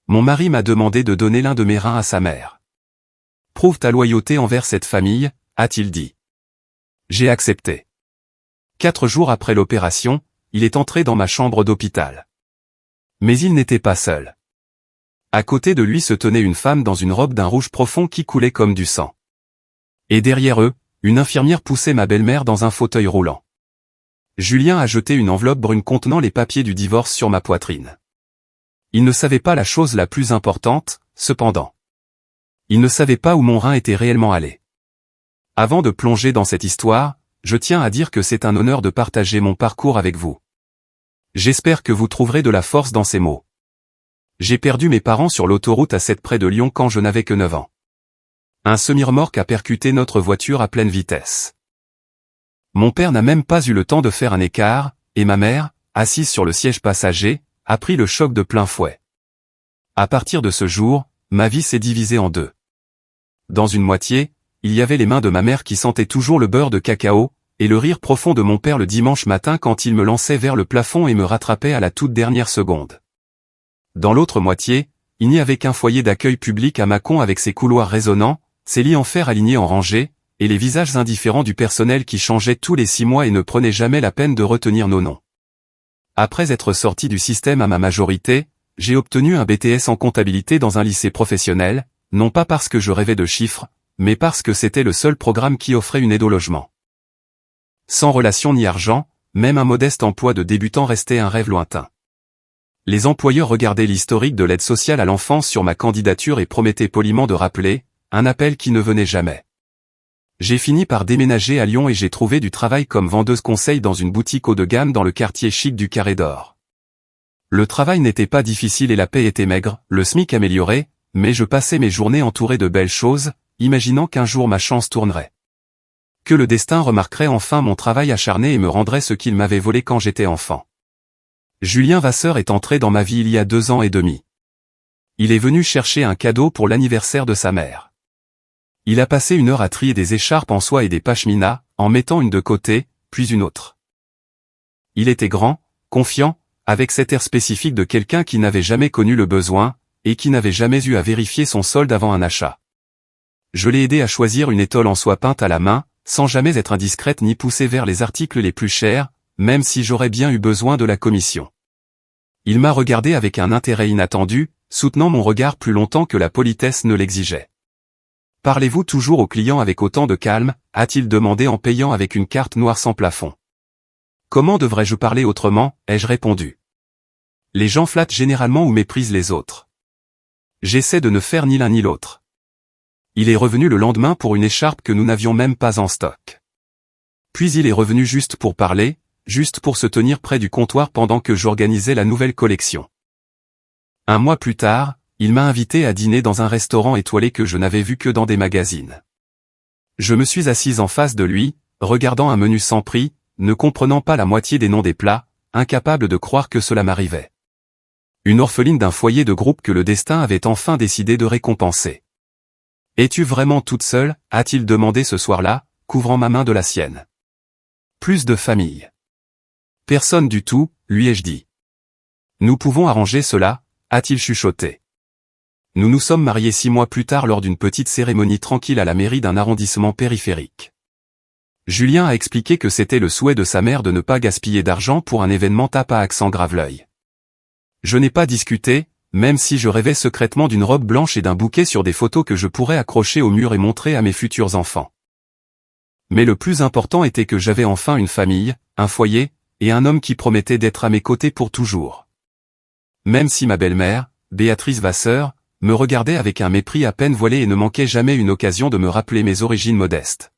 Mon mari m'a demandé de donner l'un de mes reins à sa mère. Prouve ta loyauté envers cette famille, a-t-il dit. J'ai accepté. 4 jours après l'opération, il est entré dans ma chambre d'hôpital. Mais il n'était pas seul. À côté de lui se tenait une femme dans une robe d'un rouge profond qui coulait comme du sang. Et derrière eux, une infirmière poussait ma belle-mère dans un fauteuil roulant. Julien a jeté une enveloppe brune contenant les papiers du divorce sur ma poitrine. Il ne savait pas la chose la plus importante, cependant. Il ne savait pas où mon rein était réellement allé. Avant de plonger dans cette histoire, je tiens à dire que c'est un honneur de partager mon parcours avec vous. J'espère que vous trouverez de la force dans ces mots. J'ai perdu mes parents sur l'autoroute A7 près de Lyon quand je n'avais que 9 ans. Un semi-remorque a percuté notre voiture à pleine vitesse. Mon père n'a même pas eu le temps de faire un écart, et ma mère, assise sur le siège passager, a pris le choc de plein fouet. À partir de ce jour, ma vie s'est divisée en deux. Dans une moitié, il y avait les mains de ma mère qui sentaient toujours le beurre de cacao, et le rire profond de mon père le dimanche matin quand il me lançait vers le plafond et me rattrapait à la toute dernière seconde. Dans l'autre moitié, il n'y avait qu'un foyer d'accueil public à Mâcon avec ses couloirs résonnants, ses lits en fer alignés en rangées, et les visages indifférents du personnel qui changeait tous les 6 mois et ne prenait jamais la peine de retenir nos noms. Après être sorti du système à ma majorité, j'ai obtenu un BTS en comptabilité dans un lycée professionnel, non pas parce que je rêvais de chiffres, mais parce que c'était le seul programme qui offrait une aide au logement. Sans relation ni argent, même un modeste emploi de débutant restait un rêve lointain. Les employeurs regardaient l'historique de l'aide sociale à l'enfance sur ma candidature et promettaient poliment de rappeler, un appel qui ne venait jamais. J'ai fini par déménager à Lyon et j'ai trouvé du travail comme vendeuse conseil dans une boutique haut de gamme dans le quartier chic du Carré d'Or. Le travail n'était pas difficile et la paie était maigre, le SMIC amélioré, mais je passais mes journées entouré de belles choses, imaginant qu'un jour ma chance tournerait. Que le destin remarquerait enfin mon travail acharné et me rendrait ce qu'il m'avait volé quand j'étais enfant. Julien Vasseur est entré dans ma vie il y a 2 ans et demi. Il est venu chercher un cadeau pour l'anniversaire de sa mère. Il a passé 1 heure à trier des écharpes en soie et des pashminas, en mettant une de côté, puis une autre. Il était grand, confiant, avec cet air spécifique de quelqu'un qui n'avait jamais connu le besoin, et qui n'avait jamais eu à vérifier son solde avant un achat. Je l'ai aidé à choisir une étole en soie peinte à la main, sans jamais être indiscrète ni pousser vers les articles les plus chers, même si j'aurais bien eu besoin de la commission. Il m'a regardé avec un intérêt inattendu, soutenant mon regard plus longtemps que la politesse ne l'exigeait. « Parlez-vous toujours aux clients avec autant de calme ?» a-t-il demandé en payant avec une carte noire sans plafond. « Comment devrais-je parler autrement ?» ai-je répondu. Les gens flattent généralement ou méprisent les autres. J'essaie de ne faire ni l'un ni l'autre. Il est revenu le lendemain pour une écharpe que nous n'avions même pas en stock. Puis il est revenu juste pour parler, juste pour se tenir près du comptoir pendant que j'organisais la nouvelle collection. 1 mois plus tard, il m'a invité à dîner dans un restaurant étoilé que je n'avais vu que dans des magazines. Je me suis assise en face de lui, regardant un menu sans prix, ne comprenant pas la moitié des noms des plats, incapable de croire que cela m'arrivait. Une orpheline d'un foyer de groupe que le destin avait enfin décidé de récompenser. « Es-tu vraiment toute seule ?» a-t-il demandé ce soir-là, couvrant ma main de la sienne. « Plus de famille. »« Personne du tout », lui ai-je dit. « Nous pouvons arranger cela », a-t-il chuchoté. Nous nous sommes mariés 6 mois plus tard lors d'une petite cérémonie tranquille à la mairie d'un arrondissement périphérique. Julien a expliqué que c'était le souhait de sa mère de ne pas gaspiller d'argent pour un événement tape à accent grave-l'œil. Je n'ai pas discuté, même si je rêvais secrètement d'une robe blanche et d'un bouquet sur des photos que je pourrais accrocher au mur et montrer à mes futurs enfants. Mais le plus important était que j'avais enfin une famille, un foyer, et un homme qui promettait d'être à mes côtés pour toujours. Même si ma belle-mère, Béatrice Vasseur, me regardait avec un mépris à peine voilé et ne manquait jamais une occasion de me rappeler mes origines modestes.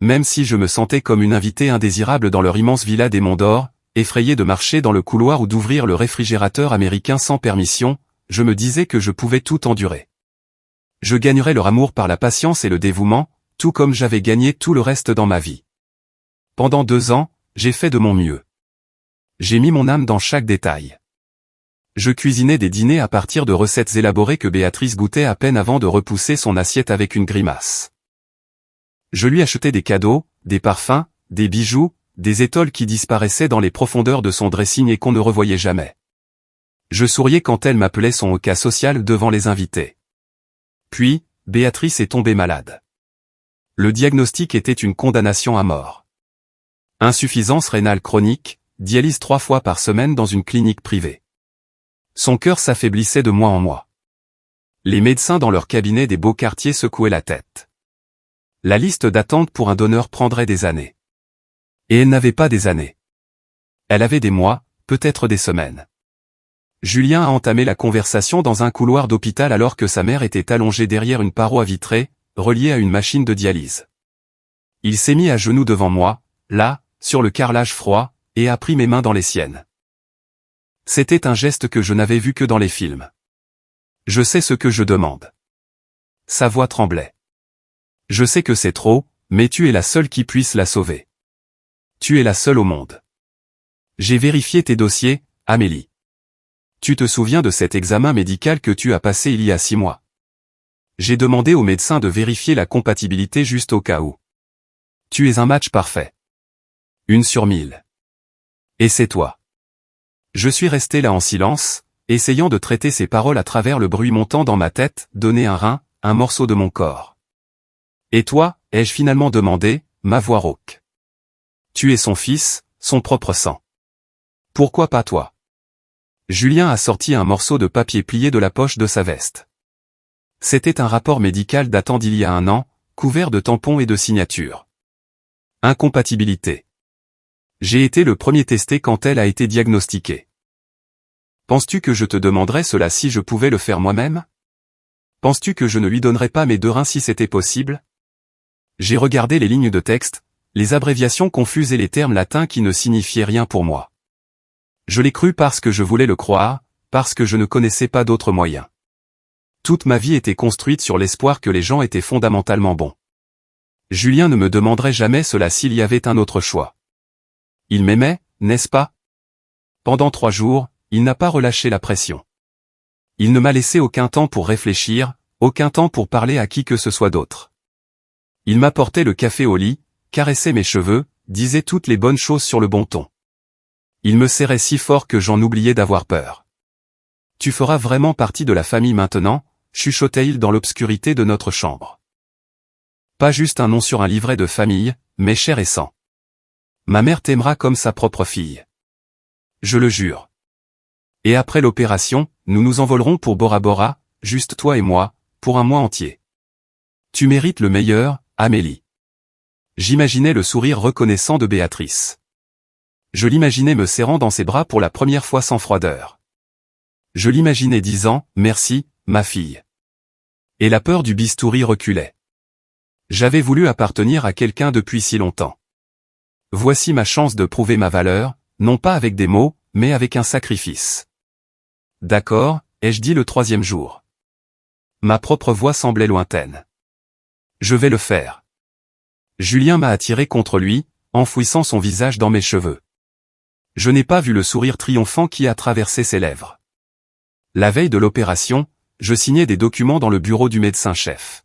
Même si je me sentais comme une invitée indésirable dans leur immense villa des Monts d'Or, effrayé de marcher dans le couloir ou d'ouvrir le réfrigérateur américain sans permission, je me disais que je pouvais tout endurer. Je gagnerais leur amour par la patience et le dévouement, tout comme j'avais gagné tout le reste dans ma vie. Pendant 2 ans, j'ai fait de mon mieux. J'ai mis mon âme dans chaque détail. Je cuisinais des dîners à partir de recettes élaborées que Béatrice goûtait à peine avant de repousser son assiette avec une grimace. Je lui achetais des cadeaux, des parfums, des bijoux, des étoiles qui disparaissaient dans les profondeurs de son dressing et qu'on ne revoyait jamais. Je souriais quand elle m'appelait son cas social devant les invités. Puis, Béatrice est tombée malade. Le diagnostic était une condamnation à mort. Insuffisance rénale chronique, dialyse 3 fois par semaine dans une clinique privée. Son cœur s'affaiblissait de mois en mois. Les médecins dans leur cabinet des beaux quartiers secouaient la tête. La liste d'attente pour un donneur prendrait des années. Et elle n'avait pas des années. Elle avait des mois, peut-être des semaines. Julien a entamé la conversation dans un couloir d'hôpital alors que sa mère était allongée derrière une paroi vitrée, reliée à une machine de dialyse. Il s'est mis à genoux devant moi, là, sur le carrelage froid, et a pris mes mains dans les siennes. C'était un geste que je n'avais vu que dans les films. Je sais ce que je demande. Sa voix tremblait. Je sais que c'est trop, mais tu es la seule qui puisse la sauver. Tu es la seule au monde. J'ai vérifié tes dossiers, Amélie. Tu te souviens de cet examen médical que tu as passé il y a 6 mois? J'ai demandé au médecin de vérifier la compatibilité juste au cas où. Tu es un match parfait. 1 sur 1000. Et c'est toi. Je suis resté là en silence, essayant de traiter ces paroles à travers le bruit montant dans ma tête, donner un rein, un morceau de mon corps. Et toi, ai-je finalement demandé, ma voix rauque. Tu es son fils, son propre sang. Pourquoi pas toi? Julien a sorti un morceau de papier plié de la poche de sa veste. C'était un rapport médical datant d'il y a 1 an, couvert de tampons et de signatures. Incompatibilité. J'ai été le premier testé quand elle a été diagnostiquée. Penses-tu que je te demanderais cela si je pouvais le faire moi-même? Penses-tu que je ne lui donnerais pas mes 2 reins si c'était possible? J'ai regardé les lignes de texte, les abréviations confuses et les termes latins qui ne signifiaient rien pour moi. Je l'ai cru parce que je voulais le croire, parce que je ne connaissais pas d'autre moyen. Toute ma vie était construite sur l'espoir que les gens étaient fondamentalement bons. Julien ne me demanderait jamais cela s'il y avait un autre choix. Il m'aimait, n'est-ce pas? Pendant 3 jours, il n'a pas relâché la pression. Il ne m'a laissé aucun temps pour réfléchir, aucun temps pour parler à qui que ce soit d'autre. Il m'apportait le café au lit, caressait mes cheveux, disait toutes les bonnes choses sur le bon ton. Il me serrait si fort que j'en oubliais d'avoir peur. Tu feras vraiment partie de la famille maintenant, chuchotait-il dans l'obscurité de notre chambre. Pas juste un nom sur un livret de famille, mais chair et sang. Ma mère t'aimera comme sa propre fille. Je le jure. Et après l'opération, nous nous envolerons pour Bora Bora, juste toi et moi, pour un mois entier. Tu mérites le meilleur, Amélie. J'imaginais le sourire reconnaissant de Béatrice. Je l'imaginais me serrant dans ses bras pour la première fois sans froideur. Je l'imaginais disant « Merci, ma fille ». Et la peur du bistouri reculait. J'avais voulu appartenir à quelqu'un depuis si longtemps. Voici ma chance de prouver ma valeur, non pas avec des mots, mais avec un sacrifice. D'accord, ai-je dit le 3e jour. Ma propre voix semblait lointaine. Je vais le faire. Julien m'a attiré contre lui, enfouissant son visage dans mes cheveux. Je n'ai pas vu le sourire triomphant qui a traversé ses lèvres. La veille de l'opération, je signais des documents dans le bureau du médecin-chef.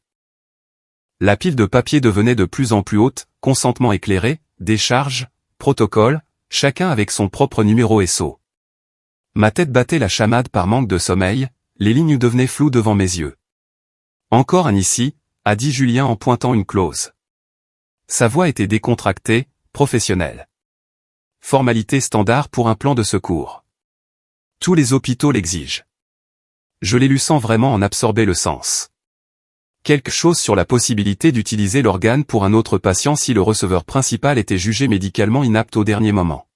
La pile de papier devenait de plus en plus haute, consentement éclairé, décharge, protocole, chacun avec son propre numéro SO. Ma tête battait la chamade par manque de sommeil, les lignes devenaient floues devant mes yeux. Encore un ici, a dit Julien en pointant une clause. Sa voix était décontractée, professionnelle. Formalité standard pour un plan de secours. Tous les hôpitaux l'exigent. Je l'ai lu sans vraiment en absorber le sens. Quelque chose sur la possibilité d'utiliser l'organe pour un autre patient si le receveur principal était jugé médicalement inapte au dernier moment.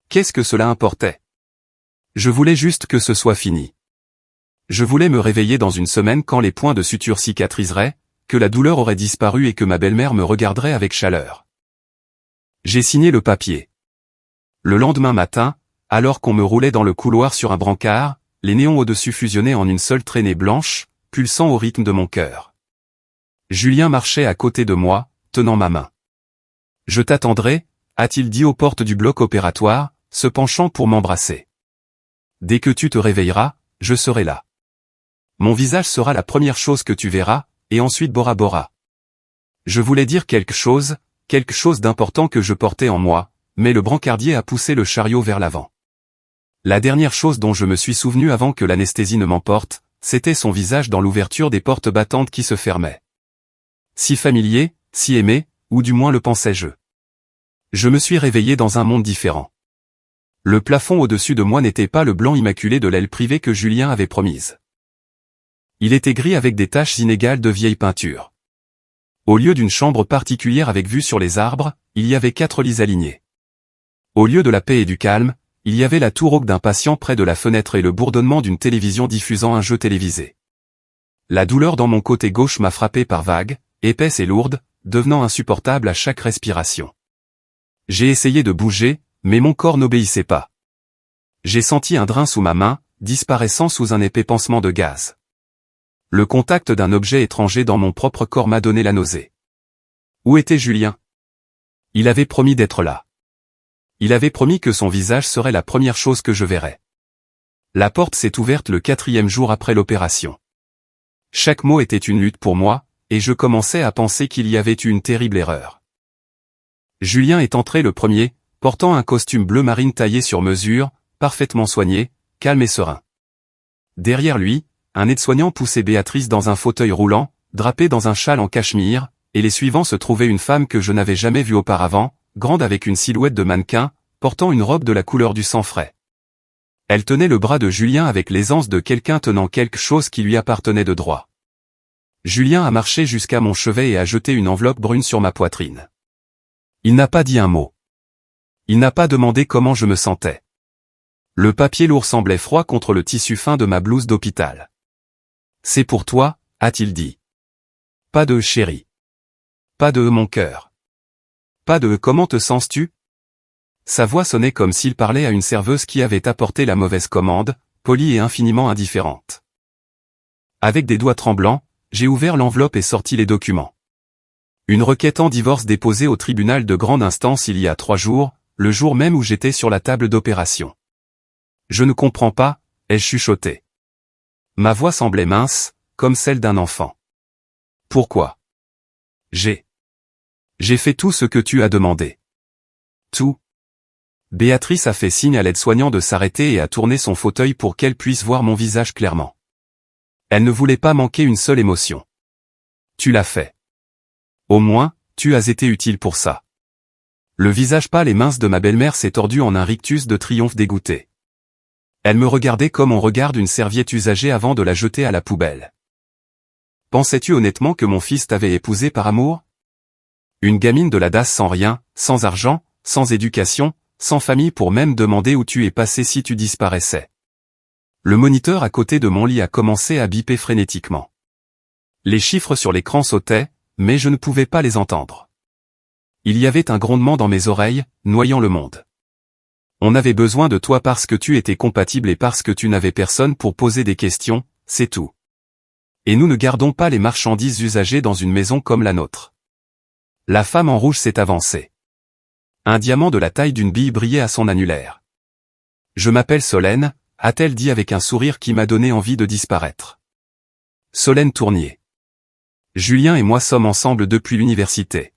Qu'est-ce que cela importait? Je voulais juste que ce soit fini. Je voulais me réveiller dans une semaine quand les points de suture cicatriseraient, que la douleur aurait disparu et que ma belle-mère me regarderait avec chaleur. J'ai signé le papier. Le lendemain matin, alors qu'on me roulait dans le couloir sur un brancard, les néons au-dessus fusionnaient en une seule traînée blanche, pulsant au rythme de mon cœur. Julien marchait à côté de moi, tenant ma main. « Je t'attendrai », a-t-il dit aux portes du bloc opératoire, se penchant pour m'embrasser. « Dès que tu te réveilleras, je serai là. Mon visage sera la première chose que tu verras, et ensuite Bora Bora. » Je voulais dire quelque chose d'important que je portais en moi, mais le brancardier a poussé le chariot vers l'avant. La dernière chose dont je me suis souvenu avant que l'anesthésie ne m'emporte, c'était son visage dans l'ouverture des portes battantes qui se fermaient. Si familier, si aimé, ou du moins le pensais-je. Je me suis réveillé dans un monde différent. Le plafond au-dessus de moi n'était pas le blanc immaculé de l'aile privée que Julien avait promise. Il était gris avec des taches inégales de vieille peinture. Au lieu d'une chambre particulière avec vue sur les arbres, il y avait 4 lits alignés. Au lieu de la paix et du calme, il y avait la toux rauque d'un patient près de la fenêtre et le bourdonnement d'une télévision diffusant un jeu télévisé. La douleur dans mon côté gauche m'a frappé par vagues, épaisses et lourdes, devenant insupportable à chaque respiration. J'ai essayé de bouger, mais mon corps n'obéissait pas. J'ai senti un drain sous ma main, disparaissant sous un épais pansement de gaz. Le contact d'un objet étranger dans mon propre corps m'a donné la nausée. Où était Julien? Il avait promis d'être là. Il avait promis que son visage serait la première chose que je verrais. La porte s'est ouverte le 4e jour après l'opération. Chaque mot était une lutte pour moi, et je commençais à penser qu'il y avait eu une terrible erreur. Julien est entré le premier, portant un costume bleu marine taillé sur mesure, parfaitement soigné, calme et serein. Derrière lui, un aide-soignant poussait Béatrice dans un fauteuil roulant, drapé dans un châle en cachemire, et les suivants se trouvaient une femme que je n'avais jamais vue auparavant, grande avec une silhouette de mannequin, portant une robe de la couleur du sang frais. Elle tenait le bras de Julien avec l'aisance de quelqu'un tenant quelque chose qui lui appartenait de droit. Julien a marché jusqu'à mon chevet et a jeté une enveloppe brune sur ma poitrine. Il n'a pas dit un mot. Il n'a pas demandé comment je me sentais. Le papier lourd semblait froid contre le tissu fin de ma blouse d'hôpital. « C'est pour toi », a-t-il dit. Pas de « chérie ». Pas de « mon cœur ». Pas de « comment te sens-tu ». Sa voix sonnait comme s'il parlait à une serveuse qui avait apporté la mauvaise commande, polie et infiniment indifférente. Avec des doigts tremblants, j'ai ouvert l'enveloppe et sorti les documents. Une requête en divorce déposée au tribunal de grande instance il y a 3 jours, le jour même où j'étais sur la table d'opération. Je ne comprends pas, ai-je chuchoté. Ma voix semblait mince, comme celle d'un enfant. Pourquoi? J'ai fait tout ce que tu as demandé. Tout. Béatrice a fait signe à l'aide-soignant de s'arrêter et a tourné son fauteuil pour qu'elle puisse voir mon visage clairement. Elle ne voulait pas manquer une seule émotion. Tu l'as fait. Au moins, tu as été utile pour ça. Le visage pâle et mince de ma belle-mère s'est tordu en un rictus de triomphe dégoûté. Elle me regardait comme on regarde une serviette usagée avant de la jeter à la poubelle. Pensais-tu honnêtement que mon fils t'avait épousé par amour? Une gamine de la DAS sans rien, sans argent, sans éducation, sans famille pour même demander où tu es passé si tu disparaissais. Le moniteur à côté de mon lit a commencé à biper frénétiquement. Les chiffres sur l'écran sautaient, mais je ne pouvais pas les entendre. Il y avait un grondement dans mes oreilles, noyant le monde. On avait besoin de toi parce que tu étais compatible et parce que tu n'avais personne pour poser des questions, c'est tout. Et nous ne gardons pas les marchandises usagées dans une maison comme la nôtre. La femme en rouge s'est avancée. Un diamant de la taille d'une bille brillait à son annulaire. Je m'appelle Solène, a-t-elle dit avec un sourire qui m'a donné envie de disparaître. Solène Tournier. Julien et moi sommes ensemble depuis l'université.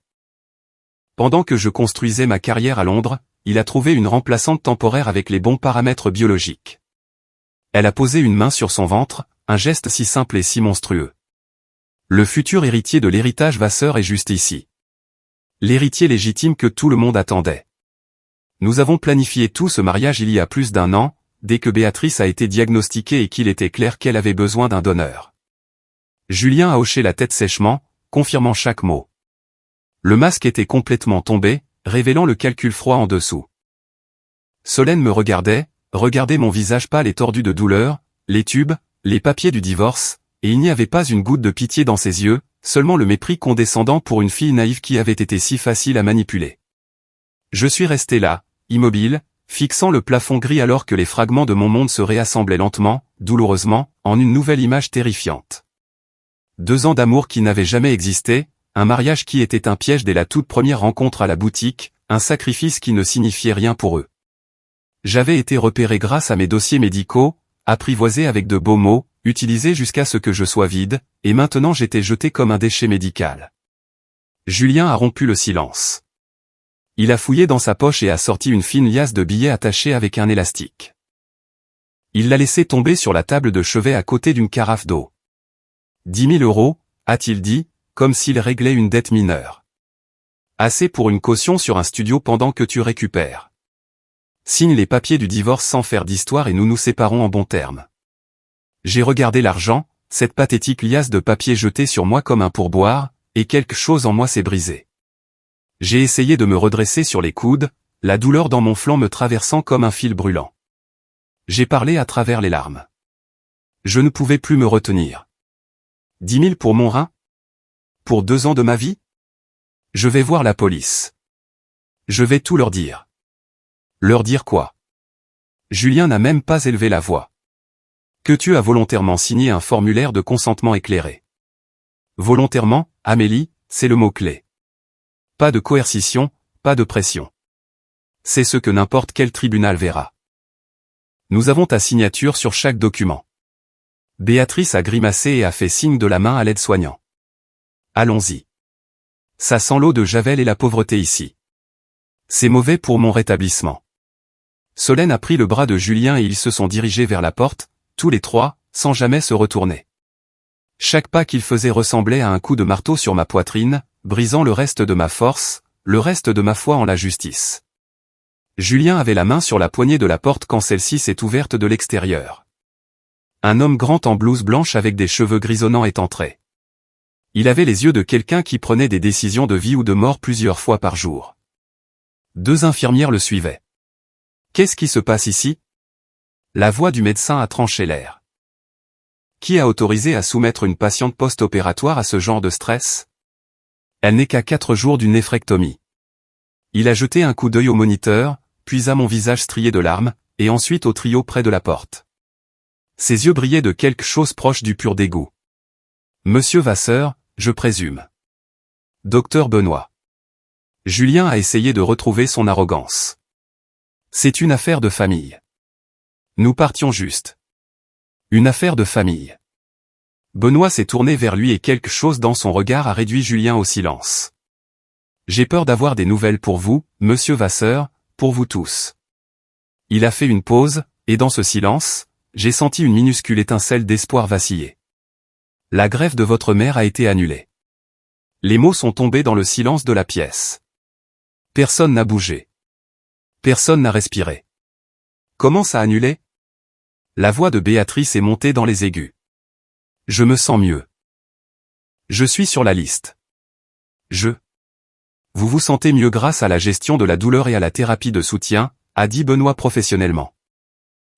Pendant que je construisais ma carrière à Londres, il a trouvé une remplaçante temporaire avec les bons paramètres biologiques. Elle a posé une main sur son ventre, un geste si simple et si monstrueux. Le futur héritier de l'héritage Vasseur est juste ici. L'héritier légitime que tout le monde attendait. Nous avons planifié tout ce mariage il y a plus d'1 an, dès que Béatrice a été diagnostiquée et qu'il était clair qu'elle avait besoin d'un donneur. Julien a hoché la tête sèchement, confirmant chaque mot. Le masque était complètement tombé, révélant le calcul froid en dessous. Solène me regardait mon visage pâle et tordu de douleur, les tubes, les papiers du divorce, et il n'y avait pas une goutte de pitié dans ses yeux, seulement le mépris condescendant pour une fille naïve qui avait été si facile à manipuler. Je suis resté là, immobile, fixant le plafond gris alors que les fragments de mon monde se réassemblaient lentement, douloureusement, en une nouvelle image terrifiante. 2 ans d'amour qui n'avaient jamais existé, un mariage qui était un piège dès la toute première rencontre à la boutique, un sacrifice qui ne signifiait rien pour eux. J'avais été repéré grâce à mes dossiers médicaux, apprivoisé avec de beaux mots, utilisé jusqu'à ce que je sois vide, et maintenant j'étais jeté comme un déchet médical. Julien a rompu le silence. Il a fouillé dans sa poche et a sorti une fine liasse de billets attachés avec un élastique. Il l'a laissé tomber sur la table de chevet à côté d'une carafe d'eau. 10 000 €, a-t-il dit, comme s'il réglait une dette mineure. Assez pour une caution sur un studio pendant que tu récupères. Signe les papiers du divorce sans faire d'histoire et nous nous séparons en bons termes. J'ai regardé l'argent, cette pathétique liasse de papier jetée sur moi comme un pourboire, et quelque chose en moi s'est brisé. J'ai essayé de me redresser sur les coudes, la douleur dans mon flanc me traversant comme un fil brûlant. J'ai parlé à travers les larmes. Je ne pouvais plus me retenir. 10 000 pour mon rein? Pour 2 ans de ma vie? Je vais voir la police. Je vais tout leur dire. Leur dire quoi? Julien n'a même pas élevé la voix. Que tu as volontairement signé un formulaire de consentement éclairé. Volontairement, Amélie, c'est le mot-clé. Pas de coercition, pas de pression. C'est ce que n'importe quel tribunal verra. Nous avons ta signature sur chaque document. Béatrice a grimacé et a fait signe de la main à l'aide-soignant. Allons-y. Ça sent l'eau de Javel et la pauvreté ici. C'est mauvais pour mon rétablissement. Solène a pris le bras de Julien et ils se sont dirigés vers la porte, tous les trois, sans jamais se retourner. Chaque pas qu'il faisait ressemblait à un coup de marteau sur ma poitrine, brisant le reste de ma force, le reste de ma foi en la justice. Julien avait la main sur la poignée de la porte quand celle-ci s'est ouverte de l'extérieur. Un homme grand en blouse blanche avec des cheveux grisonnants est entré. Il avait les yeux de quelqu'un qui prenait des décisions de vie ou de mort plusieurs fois par jour. 2 infirmières le suivaient. Qu'est-ce qui se passe ici? La voix du médecin a tranché l'air. Qui a autorisé à soumettre une patiente post-opératoire à ce genre de stress? Elle n'est qu'à 4 jours d'une néphrectomie. Il a jeté un coup d'œil au moniteur, puis à mon visage strié de larmes, et ensuite au trio près de la porte. Ses yeux brillaient de quelque chose proche du pur dégoût. Monsieur Vasseur, je présume. Docteur Benoît. Julien a essayé de retrouver son arrogance. C'est une affaire de famille. Nous partions juste. Une affaire de famille. Benoît s'est tourné vers lui et quelque chose dans son regard a réduit Julien au silence. J'ai peur d'avoir des nouvelles pour vous, monsieur Vasseur, pour vous tous. Il a fait une pause, et dans ce silence, j'ai senti une minuscule étincelle d'espoir vaciller. La greffe de votre mère a été annulée. Les mots sont tombés dans le silence de la pièce. Personne n'a bougé. Personne n'a respiré. Comment ça annulé? La voix de Béatrice est montée dans les aigus. Je me sens mieux. Je suis sur la liste. Vous vous sentez mieux grâce à la gestion de la douleur et à la thérapie de soutien, a dit Benoît professionnellement.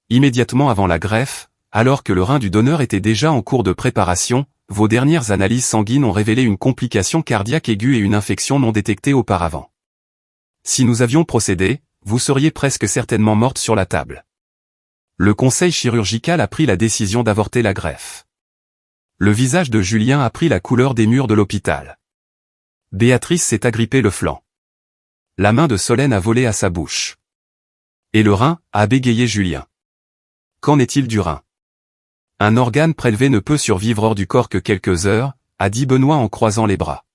Immédiatement avant la greffe, alors que le rein du donneur était déjà en cours de préparation, vos dernières analyses sanguines ont révélé une complication cardiaque aiguë et une infection non détectée auparavant. Si nous avions procédé, vous seriez presque certainement morte sur la table. Le conseil chirurgical a pris la décision d'avorter la greffe. Le visage de Julien a pris la couleur des murs de l'hôpital. Béatrice s'est agrippée le flanc. La main de Solène a volé à sa bouche. Et le rein, a bégayé Julien. Qu'en est-il du rein? Un organe prélevé ne peut survivre hors du corps que quelques heures, a dit Benoît en croisant les bras.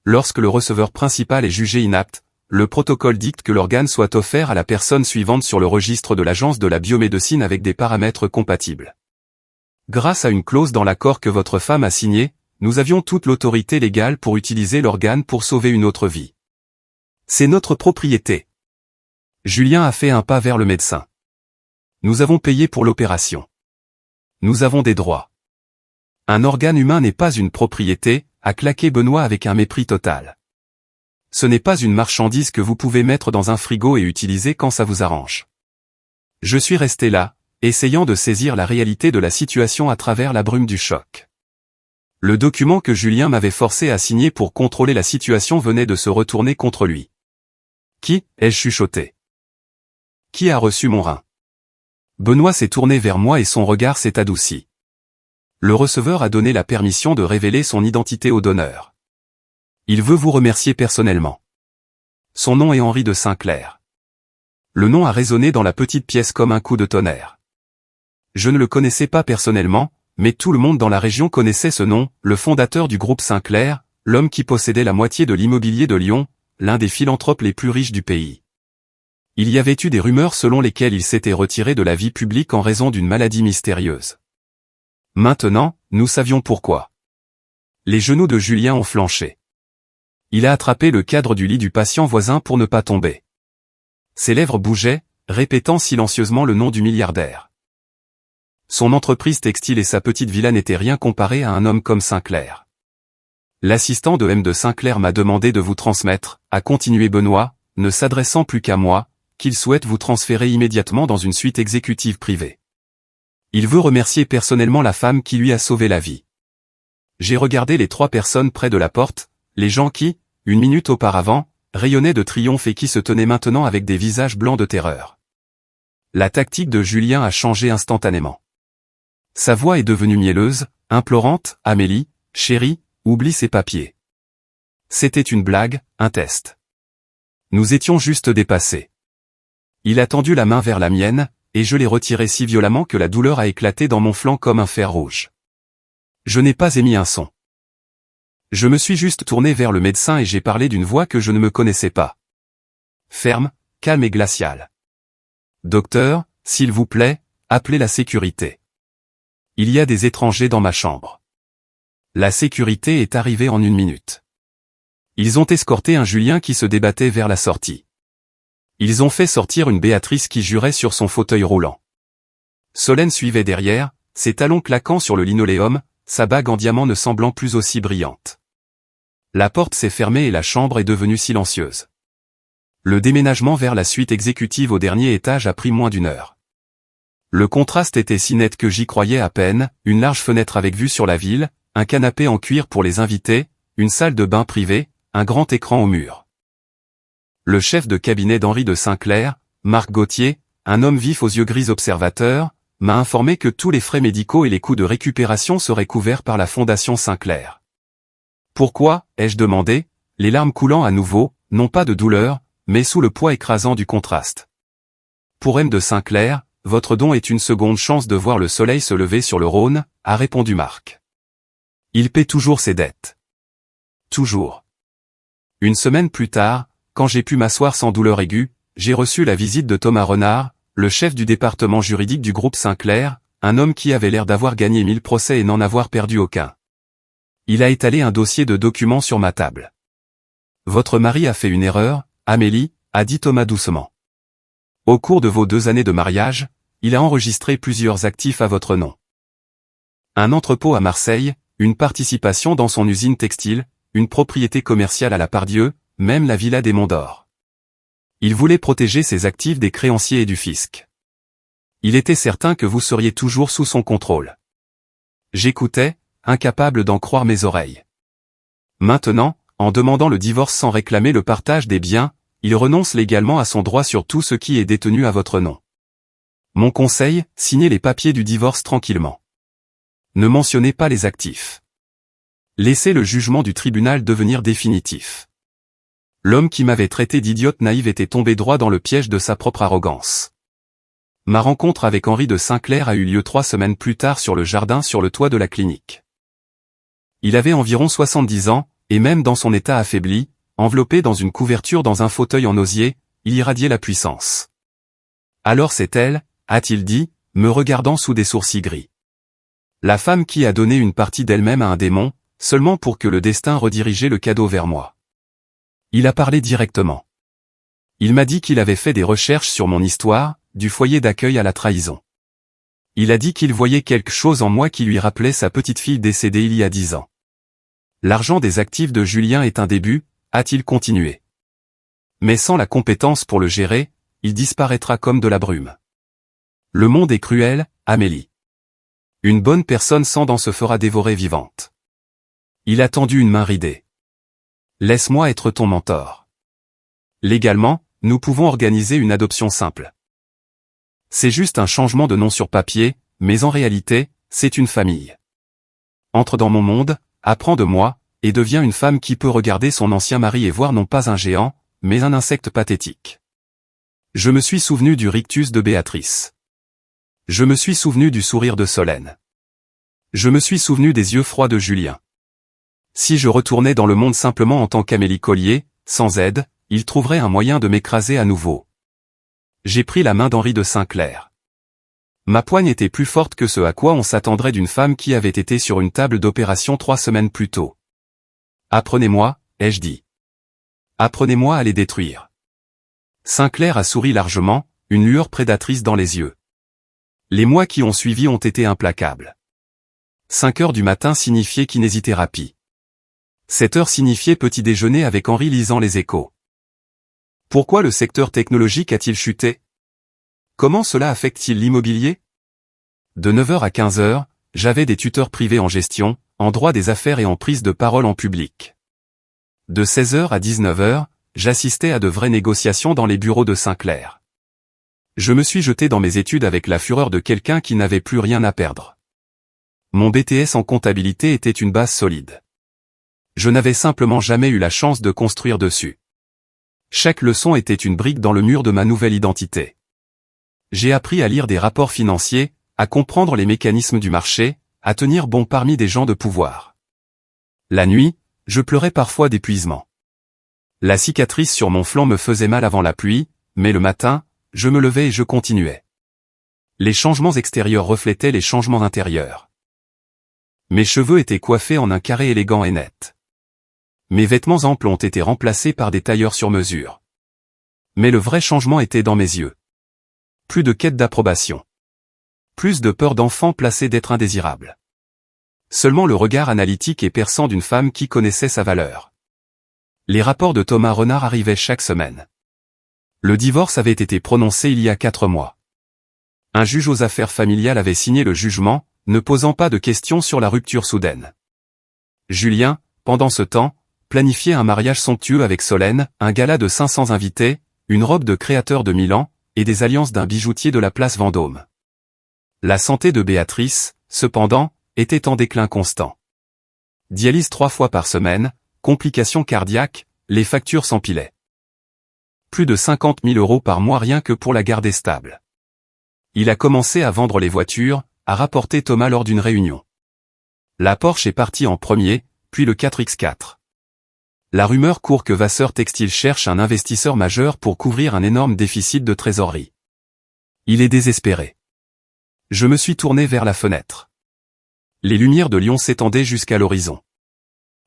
Lorsque le receveur principal est jugé inapte, le protocole dicte que l'organe soit offert à la personne suivante sur le registre de l'agence de la biomédecine avec des paramètres compatibles. Grâce à une clause dans l'accord que votre femme a signé, nous avions toute l'autorité légale pour utiliser l'organe pour sauver une autre vie. C'est notre propriété. Julien a fait un pas vers le médecin. Nous avons payé pour l'opération. Nous avons des droits. Un organe humain n'est pas une propriété, a claqué Benoît avec un mépris total. Ce n'est pas une marchandise que vous pouvez mettre dans un frigo et utiliser quand ça vous arrange. Je suis resté là, essayant de saisir la réalité de la situation à travers la brume du choc. Le document que Julien m'avait forcé à signer pour contrôler la situation venait de se retourner contre lui. Qui, ai-je chuchoté? Qui a reçu mon rein? Benoît s'est tourné vers moi et son regard s'est adouci. Le receveur a donné la permission de révéler son identité au donneur. Il veut vous remercier personnellement. Son nom est Henri de Saint-Clair. Le nom a résonné dans la petite pièce comme un coup de tonnerre. Je ne le connaissais pas personnellement, mais tout le monde dans la région connaissait ce nom, le fondateur du groupe Saint-Clair, l'homme qui possédait la moitié de l'immobilier de Lyon, l'un des philanthropes les plus riches du pays. Il y avait eu des rumeurs selon lesquelles il s'était retiré de la vie publique en raison d'une maladie mystérieuse. Maintenant, nous savions pourquoi. Les genoux de Julien ont flanché. Il a attrapé le cadre du lit du patient voisin pour ne pas tomber. Ses lèvres bougeaient, répétant silencieusement le nom du milliardaire. Son entreprise textile et sa petite villa n'étaient rien comparées à un homme comme Sinclair. L'assistant de M. de Sinclair m'a demandé de vous transmettre, a continué Benoît, ne s'adressant plus qu'à moi, qu'il souhaite vous transférer immédiatement dans une suite exécutive privée. Il veut remercier personnellement la femme qui lui a sauvé la vie. J'ai regardé les 3 personnes près de la porte, les gens qui, une minute auparavant, rayonnaient de triomphe et qui se tenaient maintenant avec des visages blancs de terreur. La tactique de Julien a changé instantanément. Sa voix est devenue mielleuse, implorante. « Amélie, chérie, oublie ces papiers. C'était une blague, un test. Nous étions juste dépassés. » Il a tendu la main vers la mienne, et je l'ai retirée si violemment que la douleur a éclaté dans mon flanc comme un fer rouge. Je n'ai pas émis un son. Je me suis juste tourné vers le médecin et j'ai parlé d'une voix que je ne me connaissais pas. Ferme, calme et glaciale. « Docteur, s'il vous plaît, appelez la sécurité. Il y a des étrangers dans ma chambre. » La sécurité est arrivée en 1 minute. Ils ont escorté un Julien qui se débattait vers la sortie. Ils ont fait sortir une Béatrice qui jurait sur son fauteuil roulant. Solène suivait derrière, ses talons claquant sur le linoléum, sa bague en diamant ne semblant plus aussi brillante. La porte s'est fermée et la chambre est devenue silencieuse. Le déménagement vers la suite exécutive au dernier étage a pris moins d'1 heure. Le contraste était si net que j'y croyais à peine, une large fenêtre avec vue sur la ville, un canapé en cuir pour les invités, une salle de bain privée, un grand écran au mur. Le chef de cabinet d'Henri de Sinclair, Marc Gauthier, un homme vif aux yeux gris observateur, m'a informé que tous les frais médicaux et les coûts de récupération seraient couverts par la Fondation Sinclair. Pourquoi, ai-je demandé, les larmes coulant à nouveau, non pas de douleur, mais sous le poids écrasant du contraste. Pour M. de Sinclair, votre don est une seconde chance de voir le soleil se lever sur le Rhône, a répondu Marc. Il paie toujours ses dettes. Toujours. 1 semaine plus tard, quand j'ai pu m'asseoir sans douleur aiguë, j'ai reçu la visite de Thomas Renard, le chef du département juridique du groupe Sinclair, un homme qui avait l'air d'avoir gagné 1000 procès et n'en avoir perdu aucun. Il a étalé un dossier de documents sur ma table. Votre mari a fait une erreur, Amélie, a dit Thomas doucement. Au cours de vos 2 années de mariage, il a enregistré plusieurs actifs à votre nom. Un entrepôt à Marseille, une participation dans son usine textile, une propriété commerciale à la Pardieu, même la villa des Monts d'Or. Il voulait protéger ses actifs des créanciers et du fisc. Il était certain que vous seriez toujours sous son contrôle. J'écoutais, incapable d'en croire mes oreilles. Maintenant, en demandant le divorce sans réclamer le partage des biens, il renonce légalement à son droit sur tout ce qui est détenu à votre nom. Mon conseil, signez les papiers du divorce tranquillement. Ne mentionnez pas les actifs. Laissez le jugement du tribunal devenir définitif. L'homme qui m'avait traité d'idiote naïve était tombé droit dans le piège de sa propre arrogance. Ma rencontre avec Henri de Sinclair a eu lieu 3 semaines plus tard sur le jardin sur le toit de la clinique. Il avait environ 70 ans, et même dans son état affaibli, enveloppé dans une couverture dans un fauteuil en osier, il irradiait la puissance. Alors c'est elle, a-t-il dit, me regardant sous des sourcils gris. La femme qui a donné une partie d'elle-même à un démon, seulement pour que le destin redirigeait le cadeau vers moi. Il a parlé directement. Il m'a dit qu'il avait fait des recherches sur mon histoire, du foyer d'accueil à la trahison. Il a dit qu'il voyait quelque chose en moi qui lui rappelait sa petite fille décédée il y a 10 ans. L'argent des actifs de Julien est un début, a-t-il continué. Mais sans la compétence pour le gérer, il disparaîtra comme de la brume. Le monde est cruel, Amélie. Une bonne personne sans dents se fera dévorer vivante. Il a tendu une main ridée. Laisse-moi être ton mentor. Légalement, nous pouvons organiser une adoption simple. C'est juste un changement de nom sur papier, mais en réalité, c'est une famille. Entre dans mon monde, apprends de moi, et deviens une femme qui peut regarder son ancien mari et voir non pas un géant, mais un insecte pathétique. Je me suis souvenu du rictus de Béatrice. Je me suis souvenu du sourire de Solène. Je me suis souvenu des yeux froids de Julien. Si je retournais dans le monde simplement en tant qu'Amélie Collier, sans aide, il trouverait un moyen de m'écraser à nouveau. J'ai pris la main d'Henri de Sinclair. Ma poigne était plus forte que ce à quoi on s'attendrait d'une femme qui avait été sur une table d'opération 3 semaines plus tôt. Apprenez-moi, ai-je dit. Apprenez-moi à les détruire. Sinclair a souri largement, une lueur prédatrice dans les yeux. Les mois qui ont suivi ont été implacables. 5 heures du matin signifiait kinésithérapie. 7 heures signifiait petit déjeuner avec Henri lisant les Échos. Pourquoi le secteur technologique a-t-il chuté? Comment cela affecte-t-il l'immobilier? De 9 heures à 15 heures, j'avais des tuteurs privés en gestion, en droit des affaires et en prise de parole en public. De 16 heures à 19 heures, j'assistais à de vraies négociations dans les bureaux de Sinclair. Je me suis jeté dans mes études avec la fureur de quelqu'un qui n'avait plus rien à perdre. Mon BTS en comptabilité était une base solide. Je n'avais simplement jamais eu la chance de construire dessus. Chaque leçon était une brique dans le mur de ma nouvelle identité. J'ai appris à lire des rapports financiers, à comprendre les mécanismes du marché, à tenir bon parmi des gens de pouvoir. La nuit, je pleurais parfois d'épuisement. La cicatrice sur mon flanc me faisait mal avant la pluie, mais le matin, je me levais et je continuais. Les changements extérieurs reflétaient les changements intérieurs. Mes cheveux étaient coiffés en un carré élégant et net. Mes vêtements amples ont été remplacés par des tailleurs sur mesure. Mais le vrai changement était dans mes yeux. Plus de quête d'approbation. Plus de peur d'enfant placé d'être indésirable. Seulement le regard analytique et perçant d'une femme qui connaissait sa valeur. Les rapports de Thomas Renard arrivaient chaque semaine. Le divorce avait été prononcé il y a 4 mois. Un juge aux affaires familiales avait signé le jugement, ne posant pas de questions sur la rupture soudaine. Julien, pendant ce temps, planifiait un mariage somptueux avec Solène, un gala de 500 invités, une robe de créateur de Milan, et des alliances d'un bijoutier de la place Vendôme. La santé de Béatrice, cependant, était en déclin constant. Dialyse 3 fois par semaine, complications cardiaques, les factures s'empilaient. Plus de 50 000 € par mois rien que pour la garder stable. Il a commencé à vendre les voitures, a rapporté Thomas lors d'une réunion. La Porsche est partie en premier, puis le 4X4. La rumeur court que Vasseur Textile cherche un investisseur majeur pour couvrir un énorme déficit de trésorerie. Il est désespéré. Je me suis tourné vers la fenêtre. Les lumières de Lyon s'étendaient jusqu'à l'horizon.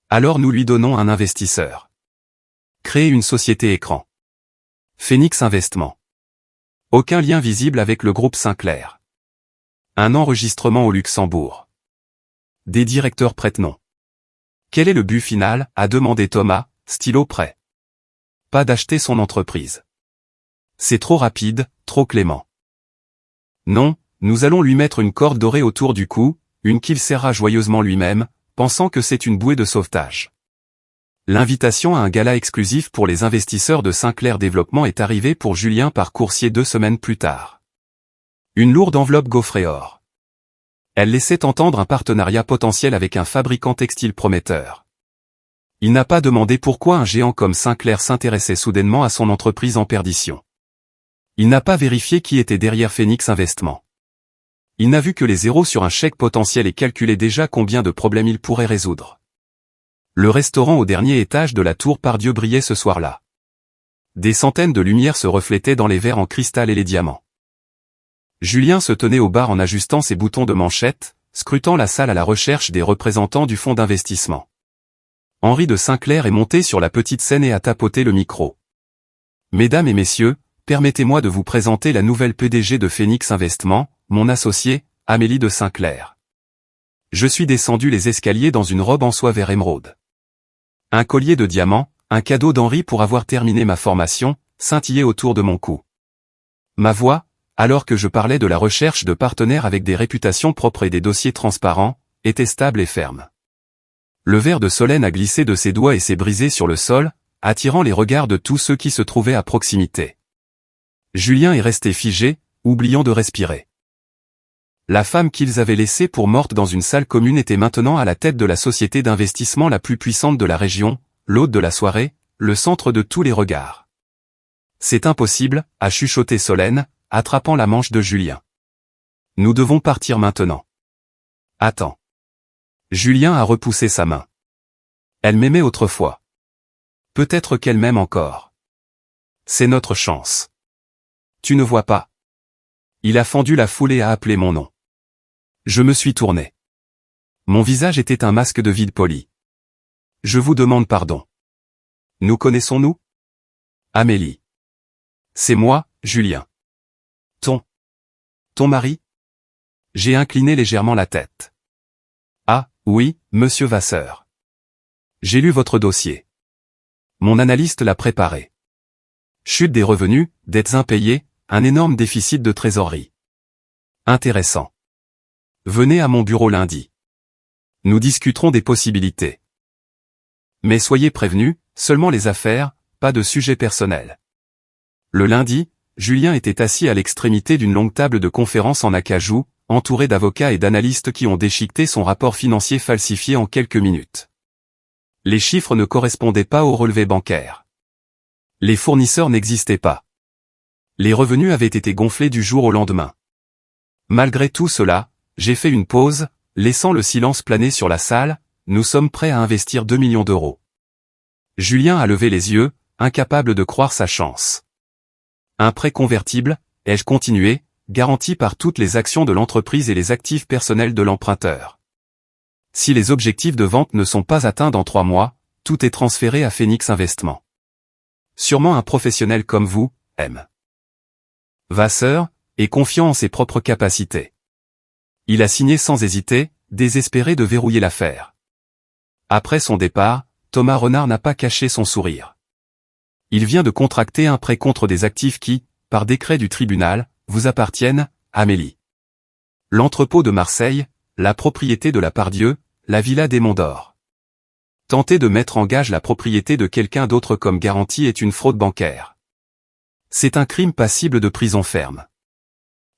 Alors nous lui donnons un investisseur. Créer une société écran. Phoenix Investment. Aucun lien visible avec le groupe Sinclair. Un enregistrement au Luxembourg. Des directeurs prêtent nom. Quel est le but final, a demandé Thomas, stylo prêt. Pas d'acheter son entreprise. C'est trop rapide, trop clément. Non, nous allons lui mettre une corde dorée autour du cou, une qu'il serra joyeusement lui-même, pensant que c'est une bouée de sauvetage. L'invitation à un gala exclusif pour les investisseurs de Sinclair Développement est arrivée pour Julien par coursier 2 semaines plus tard. Une lourde enveloppe gaufrée or. Elle laissait entendre un partenariat potentiel avec un fabricant textile prometteur. Il n'a pas demandé pourquoi un géant comme Sinclair s'intéressait soudainement à son entreprise en perdition. Il n'a pas vérifié qui était derrière Phoenix Investment. Il n'a vu que les zéros sur un chèque potentiel et calculé déjà combien de problèmes il pourrait résoudre. Le restaurant au dernier étage de la tour Pardieu brillait ce soir-là. Des centaines de lumières se reflétaient dans les verres en cristal et les diamants. Julien se tenait au bar en ajustant ses boutons de manchette, scrutant la salle à la recherche des représentants du fonds d'investissement. Henri de Sinclair est monté sur la petite scène et a tapoté le micro. Mesdames et messieurs, permettez-moi de vous présenter la nouvelle PDG de Phoenix Investment, mon associé, Amélie de Sinclair. Je suis descendu les escaliers dans une robe en soie vert émeraude. Un collier de diamants, un cadeau d'Henri pour avoir terminé ma formation, scintillait autour de mon cou. Ma voix, alors que je parlais de la recherche de partenaires avec des réputations propres et des dossiers transparents, était stable et ferme. Le verre de Solène a glissé de ses doigts et s'est brisé sur le sol, attirant les regards de tous ceux qui se trouvaient à proximité. Julien est resté figé, oubliant de respirer. La femme qu'ils avaient laissée pour morte dans une salle commune était maintenant à la tête de la société d'investissement la plus puissante de la région, l'hôte de la soirée, le centre de tous les regards. C'est impossible, a chuchoté Solène, attrapant la manche de Julien. Nous devons partir maintenant. Attends. Julien a repoussé sa main. Elle m'aimait autrefois. Peut-être qu'elle m'aime encore. C'est notre chance. Tu ne vois pas. Il a fendu la foule et a appelé mon nom. Je me suis tourné. Mon visage était un masque de vide poli. Je vous demande pardon. Nous connaissons-nous? Amélie. C'est moi, Julien. Ton mari? J'ai incliné légèrement la tête. Ah, oui, monsieur Vasseur. J'ai lu votre dossier. Mon analyste l'a préparé. Chute des revenus, dettes impayées, un énorme déficit de trésorerie. Intéressant. Venez à mon bureau lundi. Nous discuterons des possibilités. Mais soyez prévenus, seulement les affaires, pas de sujet personnel. Le lundi, Julien était assis à l'extrémité d'une longue table de conférence en acajou, entouré d'avocats et d'analystes qui ont déchiqueté son rapport financier falsifié en quelques minutes. Les chiffres ne correspondaient pas aux relevés bancaires. Les fournisseurs n'existaient pas. Les revenus avaient été gonflés du jour au lendemain. Malgré tout cela, j'ai fait une pause, laissant le silence planer sur la salle. Nous sommes prêts à investir 2 millions d'euros. Julien a levé les yeux, incapable de croire sa chance. Un prêt convertible, ai-je continué, garanti par toutes les actions de l'entreprise et les actifs personnels de l'emprunteur. Si les objectifs de vente ne sont pas atteints dans 3 mois, tout est transféré à Phoenix Investment. Sûrement un professionnel comme vous, M. Vasseur, est confiant en ses propres capacités. Il a signé sans hésiter, désespéré de verrouiller l'affaire. Après son départ, Thomas Renard n'a pas caché son sourire. Il vient de contracter un prêt contre des actifs qui, par décret du tribunal, vous appartiennent, Amélie. L'entrepôt de Marseille, la propriété de la Pardieu, la villa des Monts d'Or. Tenter de mettre en gage la propriété de quelqu'un d'autre comme garantie est une fraude bancaire. C'est un crime passible de prison ferme.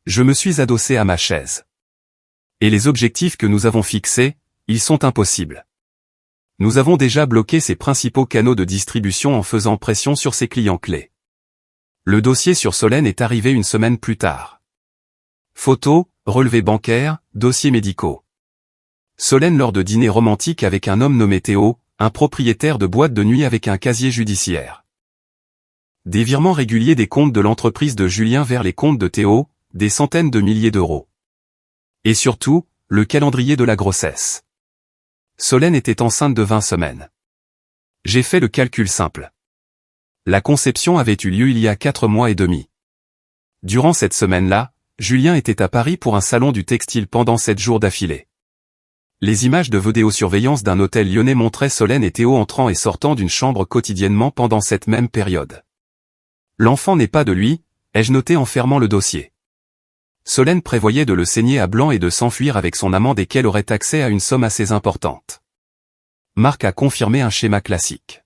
Je me suis adossé à ma chaise. Et les objectifs que nous avons fixés, ils sont impossibles. Nous avons déjà bloqué ses principaux canaux de distribution en faisant pression sur ses clients clés. Le dossier sur Solène est arrivé une semaine plus tard. Photos, relevés bancaires, dossiers médicaux. Solène lors de dîner romantique avec un homme nommé Théo, un propriétaire de boîte de nuit avec un casier judiciaire. Des virements réguliers des comptes de l'entreprise de Julien vers les comptes de Théo, des centaines de milliers d'euros. Et surtout, le calendrier de la grossesse. Solène était enceinte de 20 semaines. J'ai fait le calcul simple. La conception avait eu lieu il y a 4 mois et demi. Durant cette semaine-là, Julien était à Paris pour un salon du textile pendant 7 jours d'affilée. Les images de vidéosurveillance d'un hôtel lyonnais montraient Solène et Théo entrant et sortant d'une chambre quotidiennement pendant cette même période. L'enfant n'est pas de lui, ai-je noté en fermant le dossier. Solène prévoyait de le saigner à blanc et de s'enfuir avec son amant dès qu'elle aurait accès à une somme assez importante. Marc a confirmé un schéma classique.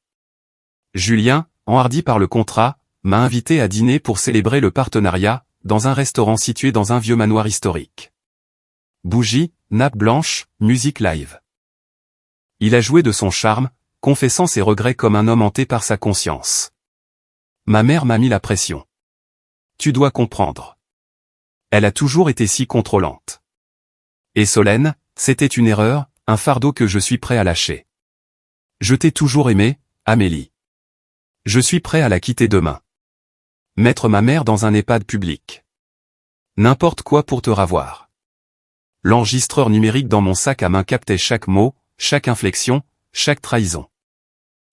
Julien, enhardi par le contrat, m'a invité à dîner pour célébrer le partenariat, dans un restaurant situé dans un vieux manoir historique. Bougies, nappe blanche, musique live. Il a joué de son charme, confessant ses regrets comme un homme hanté par sa conscience. Ma mère m'a mis la pression. Tu dois comprendre. Elle a toujours été si contrôlante. Et Solène, c'était une erreur, un fardeau que je suis prêt à lâcher. Je t'ai toujours aimé, Amélie. Je suis prêt à la quitter demain. Mettre ma mère dans un EHPAD public. N'importe quoi pour te ravoir. L'enregistreur numérique dans mon sac à main captait chaque mot, chaque inflexion, chaque trahison.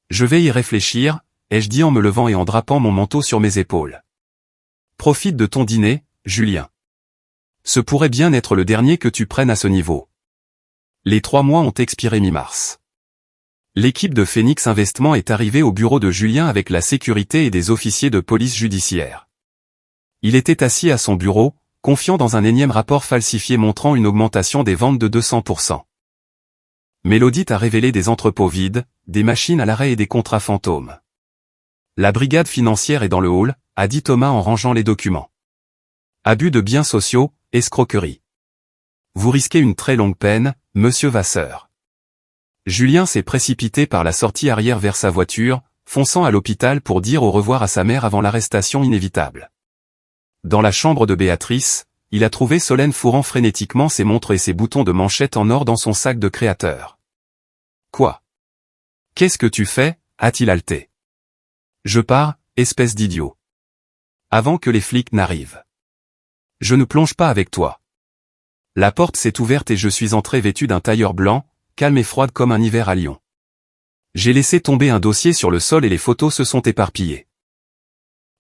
Je vais y réfléchir, ai-je dit en me levant et en drapant mon manteau sur mes épaules. Profite de ton dîner, Julien. Ce pourrait bien être le dernier que tu prennes à ce niveau. Les 3 mois ont expiré mi-mars. L'équipe de Phoenix Investment est arrivée au bureau de Julien avec la sécurité et des officiers de police judiciaire. Il était assis à son bureau, confiant dans un énième rapport falsifié montrant une augmentation des ventes de 200%. Mais l'audit a révélé des entrepôts vides, des machines à l'arrêt et des contrats fantômes. La brigade financière est dans le hall, a dit Thomas en rangeant les documents. Abus de biens sociaux, escroquerie. Vous risquez une très longue peine, monsieur Vasseur. Julien s'est précipité par la sortie arrière vers sa voiture, fonçant à l'hôpital pour dire au revoir à sa mère avant l'arrestation inévitable. Dans la chambre de Béatrice, il a trouvé Solène fourrant frénétiquement ses montres et ses boutons de manchette en or dans son sac de créateur. Quoi? Qu'est-ce que tu fais? A-t-il haleté. Je pars, espèce d'idiot. Avant que les flics n'arrivent. Je ne plonge pas avec toi. La porte s'est ouverte et je suis entré vêtu d'un tailleur blanc, calme et froide comme un hiver à Lyon. J'ai laissé tomber un dossier sur le sol et les photos se sont éparpillées.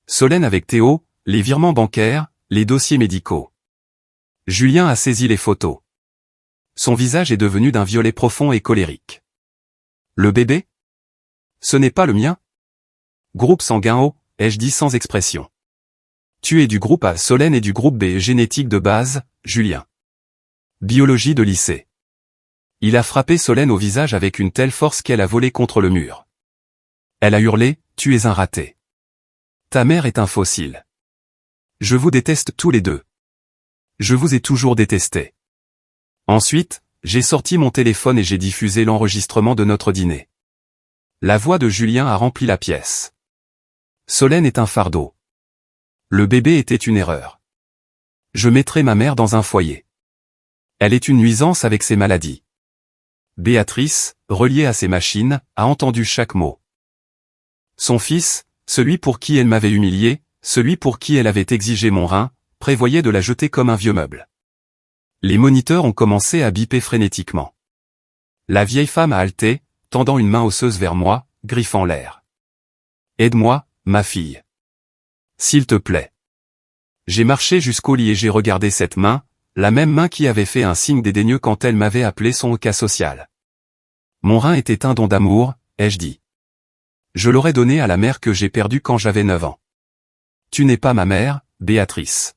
Solène avec Théo, les virements bancaires, les dossiers médicaux. Julien a saisi les photos. Son visage est devenu d'un violet profond et colérique. Le bébé? Ce n'est pas le mien? Groupe sanguin O, ai-je dit sans expression. Tu es du groupe A, Solène, et du groupe B, génétique de base, Julien. Biologie de lycée. Il a frappé Solène au visage avec une telle force qu'elle a volé contre le mur. Elle a hurlé, tu es un raté. Ta mère est un fossile. Je vous déteste tous les deux. Je vous ai toujours détesté. Ensuite, j'ai sorti mon téléphone et j'ai diffusé l'enregistrement de notre dîner. La voix de Julien a rempli la pièce. Solène est un fardeau. Le bébé était une erreur. Je mettrai ma mère dans un foyer. Elle est une nuisance avec ses maladies. Béatrice, reliée à ses machines, a entendu chaque mot. Son fils, celui pour qui elle m'avait humilié, celui pour qui elle avait exigé mon rein, prévoyait de la jeter comme un vieux meuble. Les moniteurs ont commencé à biper frénétiquement. La vieille femme a halté, tendant une main osseuse vers moi, griffant l'air. Aide-moi, ma fille. S'il te plaît. J'ai marché jusqu'au lit et j'ai regardé cette main, la même main qui avait fait un signe dédaigneux quand elle m'avait appelé son cas social. Mon rein était un don d'amour, ai-je dit. Je l'aurais donné à la mère que j'ai perdue quand j'avais 9 ans. Tu n'es pas ma mère, Béatrice.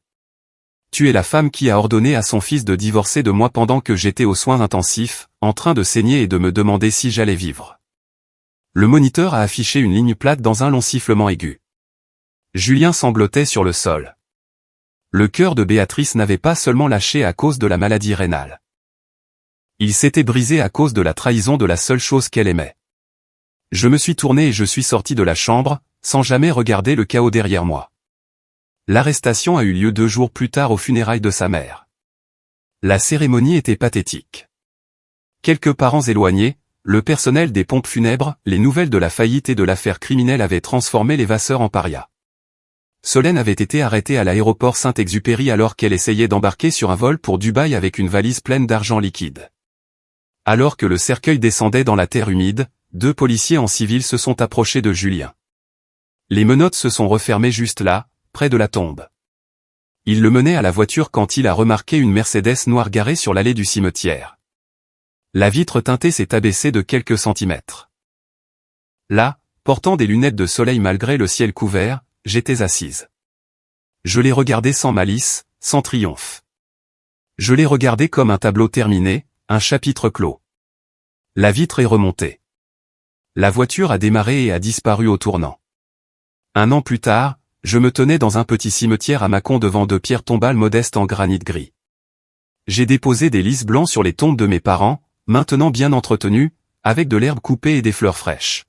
Tu es la femme qui a ordonné à son fils de divorcer de moi pendant que j'étais aux soins intensifs, en train de saigner et de me demander si j'allais vivre. Le moniteur a affiché une ligne plate dans un long sifflement aigu. Julien sanglotait sur le sol. Le cœur de Béatrice n'avait pas seulement lâché à cause de la maladie rénale. Il s'était brisé à cause de la trahison de la seule chose qu'elle aimait. Je me suis tourné et je suis sorti de la chambre, sans jamais regarder le chaos derrière moi. L'arrestation a eu lieu 2 jours plus tard aux funérailles de sa mère. La cérémonie était pathétique. Quelques parents éloignés, le personnel des pompes funèbres, les nouvelles de la faillite et de l'affaire criminelle avaient transformé les Vasseur en parias. Solène avait été arrêtée à l'aéroport Saint-Exupéry alors qu'elle essayait d'embarquer sur un vol pour Dubaï avec une valise pleine d'argent liquide. Alors que le cercueil descendait dans la terre humide, 2 policiers en civil se sont approchés de Julien. Les menottes se sont refermées juste là, près de la tombe. Il le menait à la voiture quand il a remarqué une Mercedes noire garée sur l'allée du cimetière. La vitre teintée s'est abaissée de quelques centimètres. Là, portant des lunettes de soleil malgré le ciel couvert, j'étais assise. Je l'ai regardé sans malice, sans triomphe. Je l'ai regardé comme un tableau terminé, un chapitre clos. La vitre est remontée. La voiture a démarré et a disparu au tournant. 1 an plus tard, je me tenais dans un petit cimetière à Mâcon devant 2 pierres tombales modestes en granit gris. J'ai déposé des lys blancs sur les tombes de mes parents, maintenant bien entretenus, avec de l'herbe coupée et des fleurs fraîches.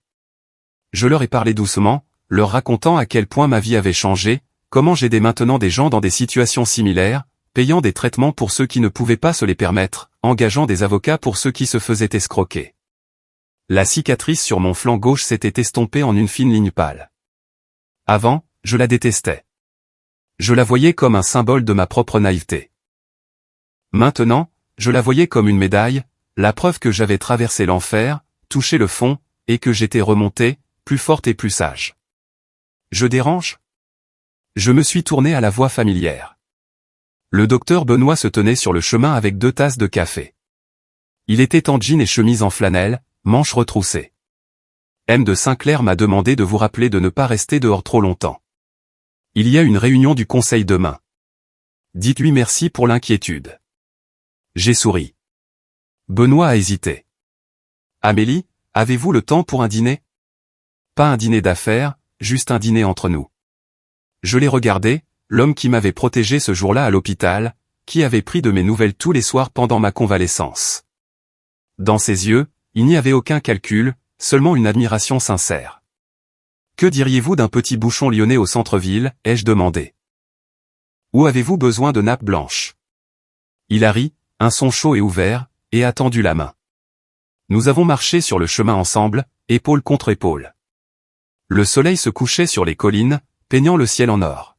Je leur ai parlé doucement, leur racontant à quel point ma vie avait changé, comment j'aidais maintenant des gens dans des situations similaires, payant des traitements pour ceux qui ne pouvaient pas se les permettre, engageant des avocats pour ceux qui se faisaient escroquer. La cicatrice sur mon flanc gauche s'était estompée en une fine ligne pâle. Avant, je la détestais. Je la voyais comme un symbole de ma propre naïveté. Maintenant, je la voyais comme une médaille, la preuve que j'avais traversé l'enfer, touché le fond, et que j'étais remonté, plus forte et plus sage. Je dérange? Je me suis tourné à la voix familière. Le docteur Benoît se tenait sur le chemin avec 2 tasses de café. Il était en jean et chemise en flanelle, manches retroussées. M. de Sinclair m'a demandé de vous rappeler de ne pas rester dehors trop longtemps. Il y a une réunion du conseil demain. Dites-lui merci pour l'inquiétude. J'ai souri. Benoît a hésité. Amélie, avez-vous le temps pour un dîner? Pas un dîner d'affaires, juste un dîner entre nous. Je l'ai regardé, l'homme qui m'avait protégé ce jour-là à l'hôpital, qui avait pris de mes nouvelles tous les soirs pendant ma convalescence. Dans ses yeux, il n'y avait aucun calcul, seulement une admiration sincère. Que diriez-vous d'un petit bouchon lyonnais au centre-ville, ai-je demandé. Où avez-vous besoin de nappes blanches? Il a ri, un son chaud et ouvert, et a tendu la main. Nous avons marché sur le chemin ensemble, épaule contre épaule. Le soleil se couchait sur les collines, peignant le ciel en or.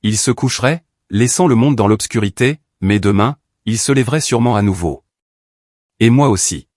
Il se coucherait, laissant le monde dans l'obscurité, mais demain, il se lèverait sûrement à nouveau. Et moi aussi.